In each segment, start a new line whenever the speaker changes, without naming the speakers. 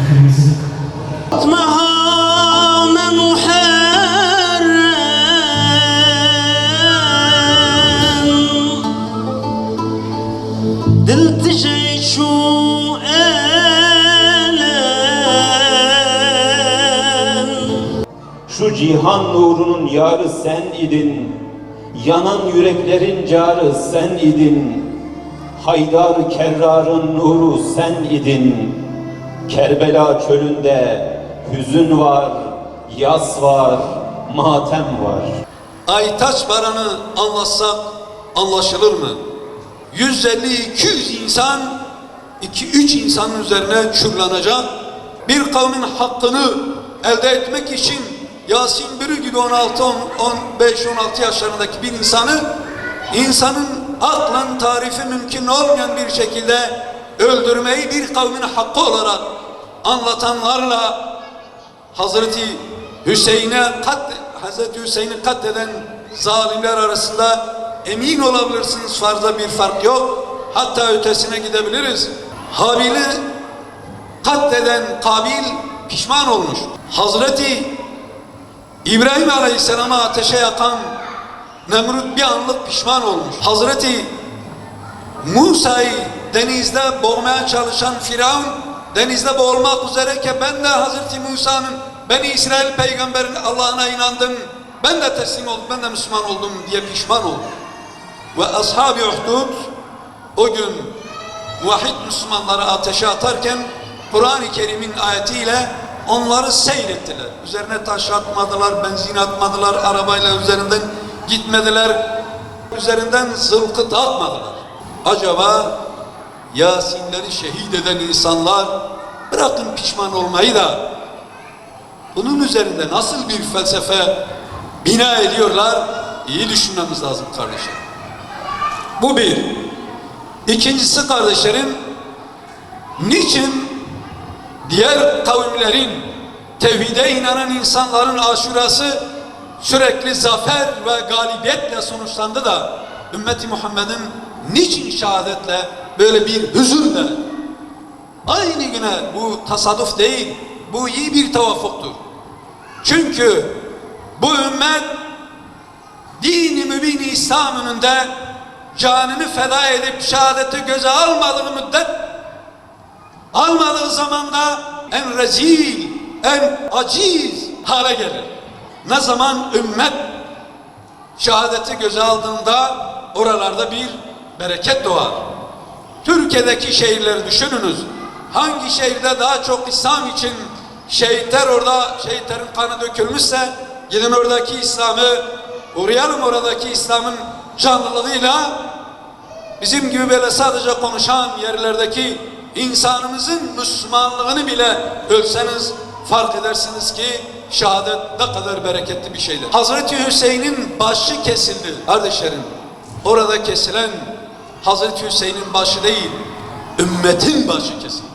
kırmızılık.
Şu cihan nurunun yarı sen idin, yanan yüreklerin carı sen idin. Haydar Kerrar'ın nuru sen idin. Kerbela çölünde hüzün var, yas var, matem var.
Aytaç Baran'ı anlatsak anlaşılır mı? 150-200 insan, 2-3 insanın üzerine çullanacak. Bir kavmin hakkını elde etmek için Yasin Bürü gibi 15-16 yaşlarındaki bir insanın aklen tarifi mümkün olmayan bir şekilde öldürmeyi bir kavmin hakkı olarak anlatanlarla Hazreti Hüseyin'i katleden zalimler arasında emin olabilirsiniz fazla bir fark yok. Hatta ötesine gidebiliriz. Habil'i katleden Kabil pişman olmuş. Hazreti İbrahim Aleyhisselam'ı ateşe yakan Nemrut bir anlık pişman olmuş. Hazreti Musa'yı denizde boğmaya çalışan Firavun denizde boğulmak üzereyken ben de Hazreti Musa'nın Beni İsrail peygamberin Allah'ına inandım, ben de teslim oldum, ben de Müslüman oldum diye pişman oldu. Ve Ashab-ı Uhdud o gün muvahhid Müslümanları ateşe atarken Kur'an-ı Kerim'in ayetiyle onları seyrettiler. Üzerine taş atmadılar, benzin atmadılar, arabayla üzerinden gitmediler, üzerinden zılkıt atmadılar. Acaba Yasinleri şehit eden insanlar bırakın pişman olmayı da bunun üzerinde nasıl bir felsefe bina ediyorlar? İyi düşünmemiz lazım kardeşlerim. Bu bir. İkincisi kardeşlerim, niçin diğer kavimlerin, tevhide inanan insanların aşurası sürekli zafer ve galibiyetle sonuçlandı da ümmeti Muhammed'in niçin şehadetle böyle bir hüzünle aynı güne, bu tasarruf değil, bu iyi bir tevafuktur. Çünkü bu ümmet dini mübin İslam önünde canını feda edip şehadeti göze almadığı müddet, almadığı zaman da en rezil, en aciz hale gelir. Ne zaman ümmet şehadeti göze aldığında oralarda bir bereket doğar. Türkiye'deki şehirleri düşününüz. Hangi şehirde daha çok İslam için şehitlerin kanı dökülmüşse gidin oradaki İslam'ı uğrayalım, oradaki İslam'ın canlılığıyla bizim gibi böyle sadece konuşan yerlerdeki insanımızın Müslümanlığını bile ölseniz fark edersiniz ki şehadet ne kadar bereketli bir şeydir. Hazreti Hüseyin'in başı kesildi kardeşlerim. Orada kesilen Hazreti Hüseyin'in başı değil, ümmetin başı kesildi.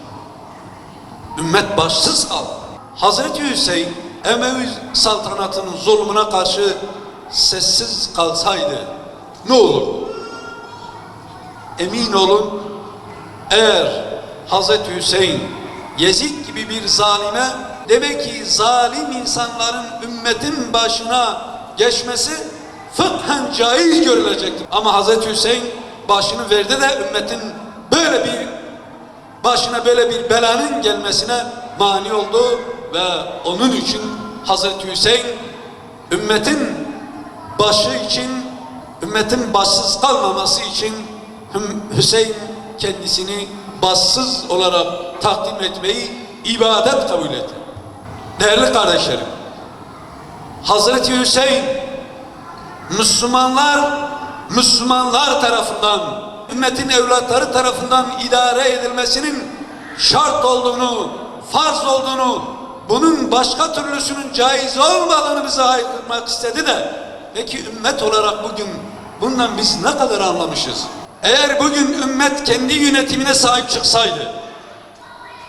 Ümmet başsız kaldı. Hazreti Hüseyin Emevi saltanatının zulmüne karşı sessiz kalsaydı ne olur? Emin olun, eğer Hazreti Hüseyin Yezid gibi bir zalime, demek ki zalim insanların ümmetin başına geçmesi fıkhen caiz görülecektir. Ama Hazreti Hüseyin başını verdi de ümmetin böyle bir başına böyle bir belanın gelmesine mani oldu ve onun için Hazreti Hüseyin ümmetin başı için, ümmetin başsız kalmaması için Hüseyin kendisini başsız olarak takdim etmeyi ibadet kabul etti. Değerli kardeşlerim, Hazreti Hüseyin Müslümanlar tarafından, ümmetin evlatları tarafından idare edilmesinin şart olduğunu, farz olduğunu, bunun başka türlüsünün caiz olmadığını bize haykırmak istedi de, peki ümmet olarak bugün bundan biz ne kadar anlamışız? Eğer bugün ümmet kendi yönetimine sahip çıksaydı,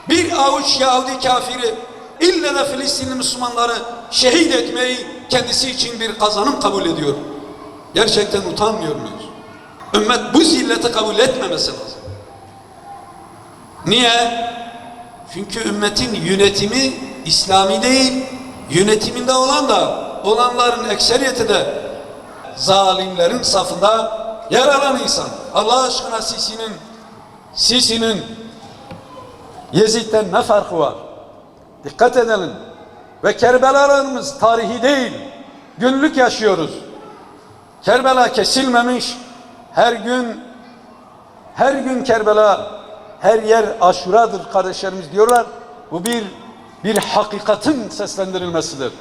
bir avuç Yahudi kafiri ille de Filistinli Müslümanları şehit etmeyi kendisi için bir kazanım kabul ediyor. Gerçekten utanmıyor muyuz? Ümmet bu zilleti kabul etmemesi lazım. Niye? Çünkü ümmetin yönetimi İslami değil, yönetiminde olanların ekseriyeti de zalimlerin safında yer alan insan. Allah aşkına Sisi'nin Yezid'den ne farkı var? Dikkat edelim. Ve Kerbelalarımız tarihi değil, günlük yaşıyoruz. Kerbela kesilmemiş, her gün Kerbela, her yer Aşura'dır kardeşlerimiz diyorlar. Bu bir hakikatin seslendirilmesidir.